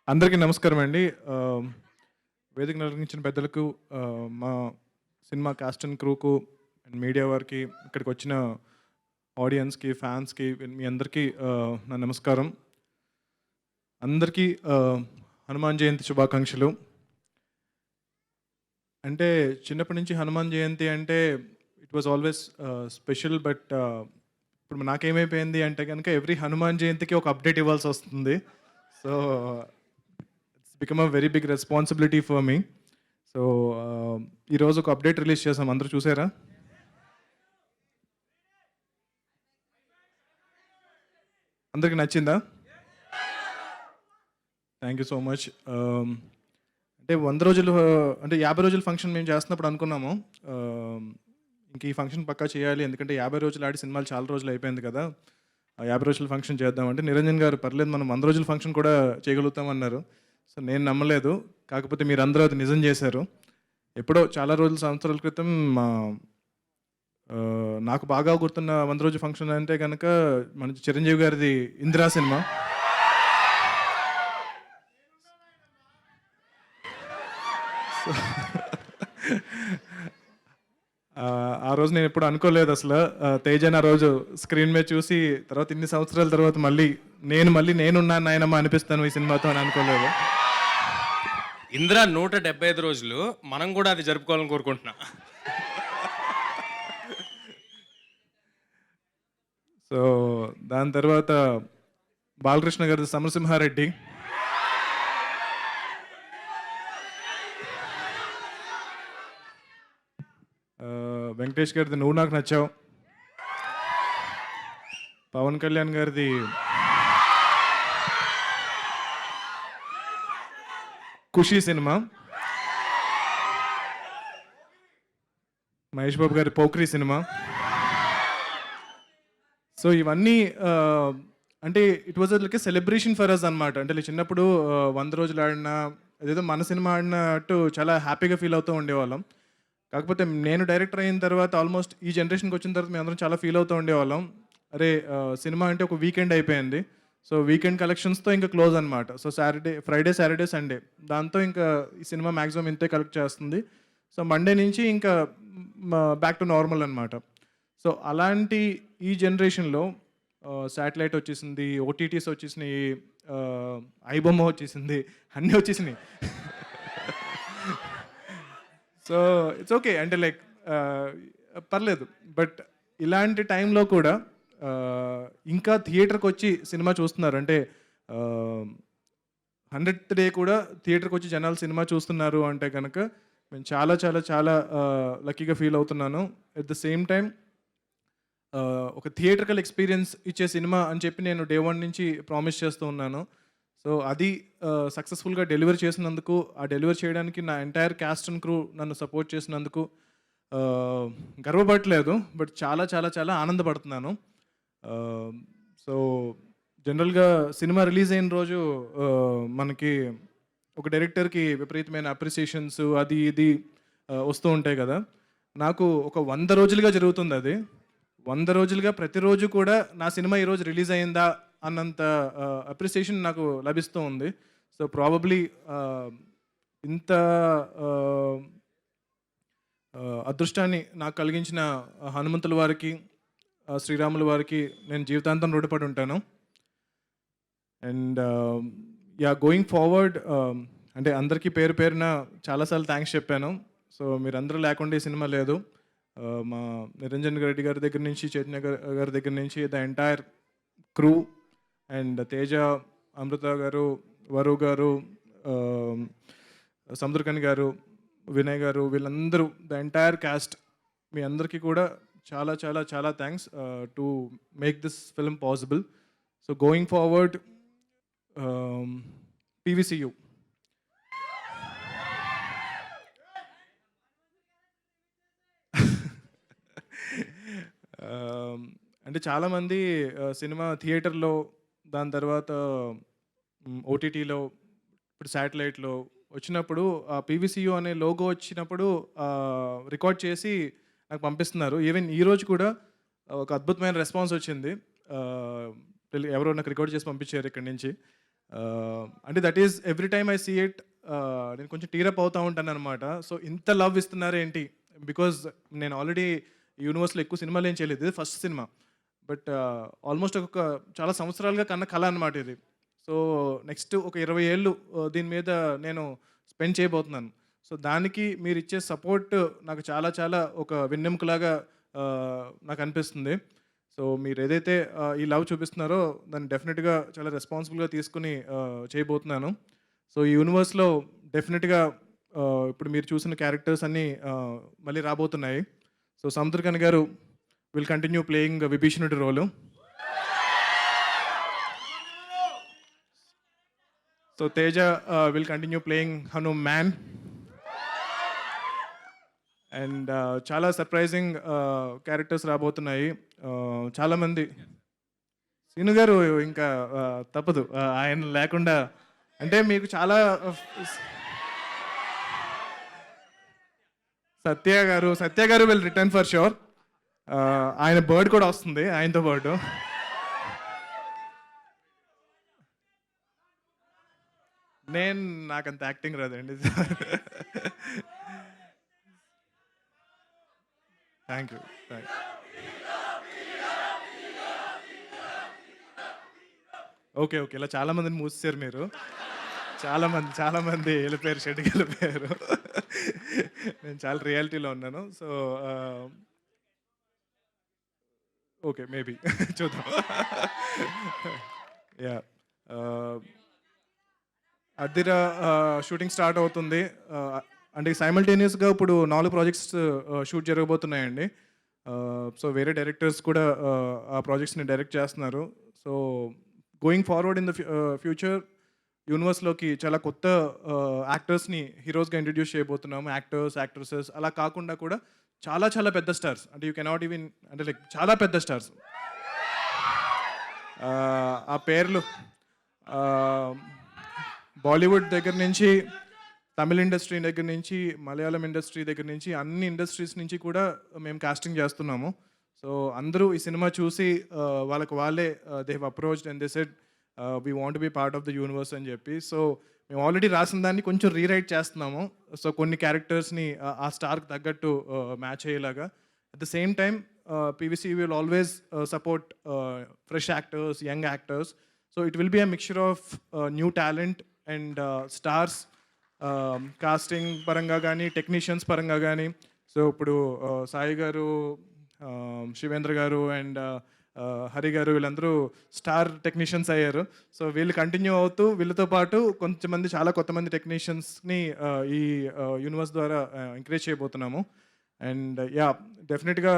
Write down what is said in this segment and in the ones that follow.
అందరికీ నమస్కారం అండి. వేదికను అలంకరించిన పెద్దలకు, మా సినిమా కాస్ట్ అండ్ క్రూకు అండ్ మీడియా వారికి, ఇక్కడికొచ్చిన ఆడియన్స్‌కి, ఫ్యాన్స్‌కి మీ అందరికీ నా నమస్కారం. అందరికీ హనుమాన్ జయంతి శుభాకాంక్షలు. అంటే చిన్నప్పటి నుంచి హనుమాన్ జయంతి అంటే it was always special. But ఇప్పుడు నాకేమైపోయింది అంటే గనుక ఎవ్రీ హనుమాన్ జయంతికి ఒక అప్డేట్ ఇవ్వాల్సొస్తుంది. So become a very big responsibility for me. So ఈరోజు ఒక అప్డేట్ రిలీజ్ చేసాం. అందరూ చూసారా? అందరికి నచ్చిందా? Thank you so much. అంటే 100 రోజులు అంటే 50 రోజుల ఫంక్షన్ మేము చేస్తున్నప్పుడు అనుకున్నాము, ఇంక ఈ ఫంక్షన్ పక్కా చేయాలి, ఎందుకంటే 50 రోజులు ఆడి సినిమాలు చాలా రోజులు అయిపోయింది కదా, 50 రోజుల ఫంక్షన్ చేద్దామంటే నిరంజన్ గారు పర్లేదు మనం 100 రోజుల ఫంక్షన్ కూడా చేయగలుగుతామన్నారు. సో నేను నమ్మలేదు, కాకపోతే మీరందరూ అది నిజం చేశారు. ఎప్పుడో చాలా రోజుల సంవత్సరాల క్రితం నాకు బాగా గుర్తున్న 100 రోజుల ఫంక్షన్ అంటే కనుక మన చిరంజీవి గారిది ఇందిరా సినిమా. ఆ రోజు నేను ఎప్పుడు అనుకోలేదు అసలు, తేజన్ ఆ రోజు స్క్రీన్ మీద చూసి తర్వాత ఇన్ని సంవత్సరాల తర్వాత మళ్ళీ నేనున్నాను నాయనమ్మ అనిపిస్తాను ఈ సినిమాతో అని అనుకోలేదు. ఇందిరా 175 రోజులు మనం కూడా అది జరుపుకోవాలని కోరుకుంటున్నా. సో దాని తర్వాత బాలకృష్ణ గారి సమరసింహారెడ్డి, వెంకటేష్ గారిది నువ్వు నాకు నచ్చావు, పవన్ కళ్యాణ్ గారిది ఖుషీ సినిమా, మహేష్ బాబు గారి పోక్రీ సినిమా. సో ఇవన్నీ అంటే it was like a celebration for us అనమాట. అంటే చిన్నప్పుడు 100 రోజులు ఆడినా అదేదో మన సినిమా ఆడినట్టు చాలా హ్యాపీగా ఫీల్ అవుతూ ఉండేవాళ్ళం. కాకపోతే నేను డైరెక్టర్ అయిన తర్వాత ఆల్మోస్ట్ ఈ జనరేషన్కి వచ్చిన తర్వాత మేము అందరం చాలా ఫీల్ అవుతూ ఉండేవాళ్ళం. అరే సినిమా అంటే ఒక వీకెండ్ అయిపోయింది, సో వీకెండ్ కలెక్షన్స్తో ఇంకా క్లోజ్ అనమాట. సో ఫ్రైడే సాటర్డే సండే దాంతో ఇంకా ఈ సినిమా మ్యాక్సిమం ఇంతే కలెక్ట్ చేస్తుంది. సో మండే నుంచి ఇంకా బ్యాక్ టు నార్మల్ అనమాట. సో అలాంటి ఈ జనరేషన్లో శాటిలైట్ వచ్చేసింది, ఓటీటీస్ వచ్చేసినాయి, ఐబొమ్మ వచ్చేసింది, అన్నీ వచ్చేసినాయి. సో ఇట్స్ ఓకే, అంటే లైక్ పర్లేదు. బట్ ఇలాంటి టైంలో కూడా ఇంకా థియేటర్కి వచ్చి సినిమా చూస్తున్నారు అంటే 100th డే కూడా థియేటర్కి వచ్చి జనాలు సినిమా చూస్తున్నారు అంటే కనుక నేను చాలా చాలా చాలా లక్కీగా ఫీల్ అవుతున్నాను. ఎట్ ద సేమ్ టైం ఒక థియేటర్కల్ ఎక్స్పీరియన్స్ ఇచ్చే సినిమా అని చెప్పి నేను డే 1 నుంచి ప్రామిస్ చేస్తూ ఉన్నాను. సో అది సక్సెస్ఫుల్గా డెలివర్ చేసినందుకు, ఆ డెలివర్ చేయడానికి నా ఎంటైర్ క్యాస్ట్ అండ్ క్రూ నన్ను సపోర్ట్ చేసినందుకు గర్వపడట్లేదు, బట్ చాలా చాలా చాలా ఆనందపడుతున్నాను. సో జనరల్గా సినిమా రిలీజ్ అయిన రోజు మనకి ఒక డైరెక్టర్కి విపరీతమైన అప్రిసియేషన్స్ అది ఇది వస్తూ ఉంటాయి కదా. నాకు ఒక 100 రోజులుగా జరుగుతుంది అది. 100 రోజులుగా ప్రతిరోజు కూడా నా సినిమా ఈరోజు రిలీజ్ అయిందా అన్నంత అప్రిసియేషన్ నాకు లభిస్తూ ఉంది. సో ప్రాబబ్లీ ఇంత అదృష్టాన్ని నాకు కలిగించిన హనుమంతుల వారికి, శ్రీరాముల వారికి నేను జీవితాంతం రుణపడి ఉంటాను. అండ్ గోయింగ్ ఫార్వర్డ్ అంటే అందరికీ పేరు పేరున చాలాసార్లు థ్యాంక్స్ చెప్పాను. సో మీరందరూ లేకుండా ఈ సినిమా లేదు. మా నిరంజన్ రెడ్డి గారి దగ్గర నుంచి, చైతన్య గారి దగ్గర నుంచి the entire crew and Teja, Amrita గారు, వరు గారు, సముద్రకని గారు, వినయ్ గారు, వీళ్ళందరూ ద ఎంటైర్ క్యాస్ట్, మీ అందరికీ కూడా చాలా చాలా చాలా thanks to make this film possible. So going forward PVCU అంటే చాలామంది సినిమా థియేటర్లో, దాని తర్వాత ఓటీటీలో, ఇప్పుడు శాటిలైట్లో వచ్చినప్పుడు ఆ పీవీసీయూ అనే లోగో వచ్చినప్పుడు రికార్డ్ చేసి నాకు పంపిస్తున్నారు. ఈవెన్ ఈరోజు కూడా ఒక అద్భుతమైన రెస్పాన్స్ వచ్చింది. ఎవరో నాకు రికార్డ్ చేసి పంపించారు ఇక్కడి నుంచి. అంటే that is every time I see it నేను కొంచెం టీరప్ అవుతూ ఉంటాను అనమాట. సో ఇంత లవ్ ఇస్తున్నారు ఏంటి, బికాజ్ నేను ఆల్రెడీ యూనివర్స్లో ఎక్కువ సినిమాలు ఏం చేయలేదు, ఇది ఫస్ట్ సినిమా. బట్ ఆల్మోస్ట్ ఒక చాలా సంవత్సరాలుగా కన్న కళ అనమాట ఇది. సో నెక్స్ట్ ఒక 20 ఏళ్ళు దీని మీద నేను స్పెండ్ చేయబోతున్నాను. సో దానికి మీరు ఇచ్చే సపోర్ట్ నాకు చాలా చాలా ఒక వెన్నెముకలాగా నాకు అనిపిస్తుంది. సో మీరు ఏదైతే ఈ లవ్ చూపిస్తున్నారో దాన్ని డెఫినెట్గా చాలా రెస్పాన్సిబుల్గా తీసుకుని చేయబోతున్నాను. సో ఈ యూనివర్స్లో డెఫినెట్గా ఇప్పుడు మీరు చూసిన క్యారెక్టర్స్ అన్నీ మళ్ళీ రాబోతున్నాయి. సో సముద్రకని గారు విల్ కంటిన్యూ ప్లేయింగ్ విభీషణుడి role. So Teja will continue playing Hanuman. And చాలా సర్ప్రైజింగ్ క్యారెక్టర్స్ రాబోతున్నాయి. చాలామంది శ్రీను గారు ఇంకా తప్పదు, ఆయన లేకుండా అంటే మీకు చాలా సత్య గారు విల్ రిటర్న్ ఫర్ ష్యూర్. ఆయన బర్డ్ కూడా వస్తుంది ఆయనతో పాటు. నాకంత యాక్టింగ్ రాదండి. Thank you. ఓకే ఇలా చాలా మందిని మూసేశారు మీరు. చాలా మంది వెళ్ళిపోయారు, షెడ్కి వెళ్ళిపోయారు. నేను చాలా రియాలిటీలో ఉన్నాను. సో ఓకే, మేబీ చూద్దాం. యా, అద్దిర షూటింగ్ స్టార్ట్ అవుతుంది. అంటే సైమల్టేనియస్గా ఇప్పుడు 4 ప్రాజెక్ట్స్ షూట్ జరగబోతున్నాయండి. సో వేరే డైరెక్టర్స్ కూడా ఆ ప్రాజెక్ట్స్ని డైరెక్ట్ చేస్తున్నారు. So going forward in the future యూనివర్స్లోకి చాలా కొత్త యాక్టర్స్ని హీరోస్గా ఇంట్రడ్యూస్ చేయబోతున్నాము. యాక్టర్స్, యాక్ట్రసెస్ అలా కాకుండా కూడా చాలా చాలా పెద్ద స్టార్స్, అంటే యూ కెనాట్ ఈవెన్, అంటే లైక్ చాలా పెద్ద స్టార్స్. ఆ పేర్లు బాలీవుడ్ దగ్గర నుంచి, తమిళ ఇండస్ట్రీ దగ్గర నుంచి, మలయాళం ఇండస్ట్రీ దగ్గర నుంచి, అన్ని ఇండస్ట్రీస్ నుంచి కూడా మేము కాస్టింగ్ చేస్తున్నాము. సో అందరూ ఈ సినిమా చూసి వాళ్ళే they have approached and they said we want be part of the universe అని చెప్పి. సో మేము ఆల్రెడీ రాసిన దాన్ని కొంచెం రీరైట్ చేస్తున్నాము. సో కొన్ని క్యారెక్టర్స్ని ఆ స్టార్కి తగ్గట్టు మ్యాచ్ అయ్యేలాగా. At the same time PVC will always support fresh actors, young actors. So it will be a mixture of new talent and stars, casting పరంగా కానీ, టెక్నీషియన్స్ పరంగా కానీ. సో ఇప్పుడు సాయి గారు, శివేంద్ర గారు అండ్ హరి గారు వీళ్ళందరూ స్టార్ టెక్నీషియన్స్ అయ్యారు. సో వీళ్ళు కంటిన్యూ అవుతూ వీళ్ళతో పాటు కొంతమంది, చాలా కొత్తమంది టెక్నీషియన్స్ని ఈ యూనివర్స్ ద్వారా ఎంకరేజ్ చేయబోతున్నాము. అండ్ యా, డెఫినెట్గా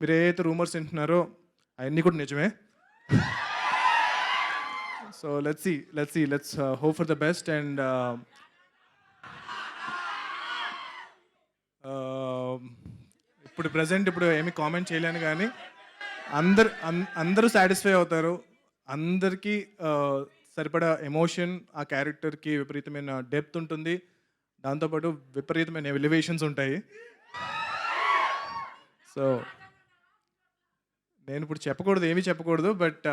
మీరు ఏదైతే రూమర్స్ వింటున్నారో అవన్నీ కూడా నిజమే. So let's hope for the best. And ఇప్పుడు ప్రజెంట్ ఏమీ కామెంట్ చేయలేను, కానీ అందరూ సాటిస్ఫై అవుతారు. అందరికీ సరిపడా ఎమోషన్, ఆ క్యారెక్టర్కి విపరీతమైన డెప్త్ ఉంటుంది, దాంతోపాటు విపరీతమైన ఎలివేషన్స్ ఉంటాయి. సో నేను ఇప్పుడు ఏమీ చెప్పకూడదు, but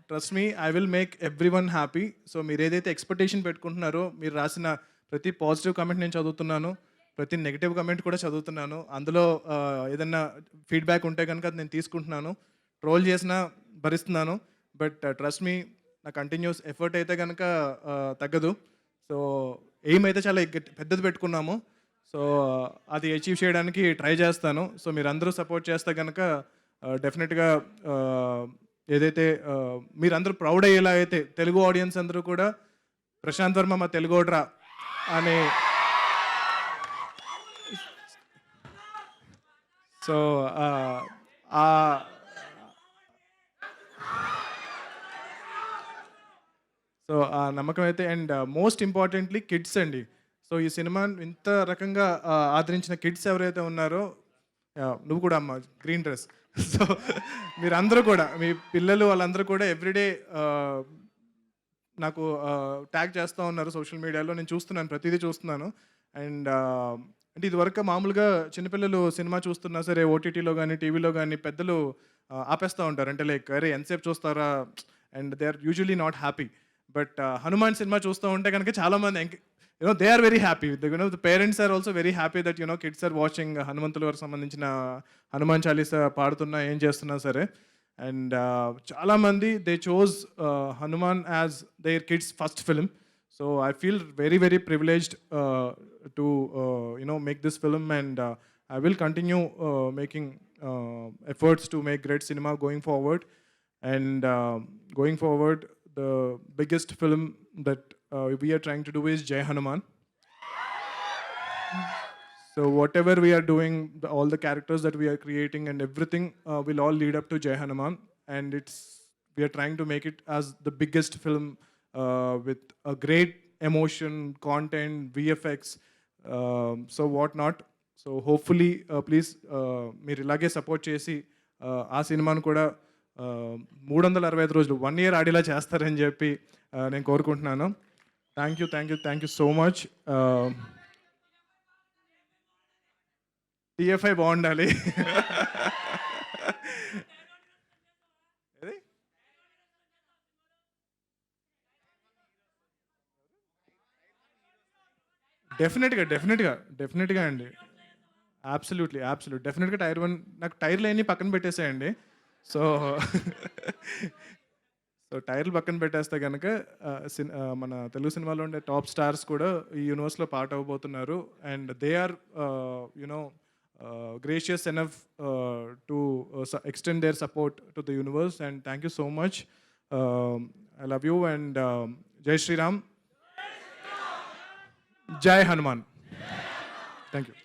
trust me, I will make every one happy. So మీరు ఏదైతే ఎక్స్పెక్టేషన్ పెట్టుకుంటున్నారో, మీరు రాసిన ప్రతి పాజిటివ్ కమెంట్ నేను చదువుతున్నాను, ప్రతి నెగిటివ్ కమెంట్ కూడా చదువుతున్నాను. అందులో ఏదన్నా ఫీడ్బ్యాక్ ఉంటే కనుక అది నేను తీసుకుంటున్నాను. ట్రోల్ చేసినా భరిస్తున్నాను, బట్ ట్రస్ట్ మీ, నా కంటిన్యూస్ ఎఫర్ట్ అయితే కనుక తగ్గదు. సో ఎయిమ్ అయితే చాలా పెద్దది పెట్టుకున్నాము. సో అది అచీవ్ చేయడానికి ట్రై చేస్తాను. సో మీరందరూ సపోర్ట్ చేస్తే కనుక డెఫినెట్గా ఏదైతే మీరందరూ ప్రౌడ్ అయ్యేలా అయితే, తెలుగు ఆడియన్స్ అందరూ కూడా ప్రశాంత్ వర్మ మా తెలుగోడ్రా అని. సో ఆ నమ్మకం అయితే, అండ్ మోస్ట్ ఇంపార్టెంట్లీ కిడ్స్ అండి. సో ఈ సినిమా ఇంత రకంగా ఆదరించిన కిడ్స్ ఎవరైతే ఉన్నారో, నువ్వు కూడా అమ్మ గ్రీన్ డ్రెస్. సో మీరందరూ కూడా, మీ పిల్లలు వాళ్ళందరూ కూడా ఎవ్రీడే నాకు ట్యాగ్ చేస్తూ ఉన్నారు సోషల్ మీడియాలో. నేను చూస్తున్నాను, ప్రతిదీ చూస్తున్నాను. అండ్ అంటే ఇదివరకు మామూలుగా చిన్నపిల్లలు సినిమా చూస్తున్నా సరే, ఓటీటీలో కానీ, టీవీలో కానీ పెద్దలు ఆపేస్తూ ఉంటారు. అంటే లైక్, అరే ఎంతసేపు చూస్తారా, and they are usually not happy. But Hanuman cinema చూస్తూ ఉంటే కనుక చాలామంది they are very happy the parents are also very happy that kids are watching హనుమంతుల వారికి సంబంధించిన హనుమాన్ చాలీసా పాడుతున్నా ఏం చేస్తున్నా సరే. అండ్ చాలామంది they chose Hanuman as their kids first film. So I feel very very privileged to make this film, and I will continue making efforts to make great cinema going forward. And going forward, the biggest film that we are trying to do is Jai Hanuman. So whatever we are doing, all the characters that we are creating and everything will all lead up to Jai Hanuman. And we are trying to make it as the biggest film with a great emotion, content, VFX, so what not. So hopefully please మీరు ఇలాగే support చేసి ఆ సినిమాను కూడా 365 రోజులు 1 year ఆడేలా చేస్తారని చెప్పి నేను కోరుకుంటున్నాను. Thank you so much. TFI బాగుండాలి. డెఫినెట్గా అండి. అబ్సల్యూట్లీ డెఫినెట్గా టైర్ 1 నాకు టైర్లు అన్నీ పక్కన పెట్టేసేయండి. సో టైర్లు పక్కన పెట్టేస్తే కనుక మన తెలుగు సినిమాలో ఉండే టాప్ స్టార్స్ కూడా ఈ యూనివర్స్లో పార్ట్ అవ్వబోతున్నారు. And they are gracious enough to extend their support to the universe. And thank you so much. I love you and జై శ్రీరామ్, జై హనుమాన్. Thank you.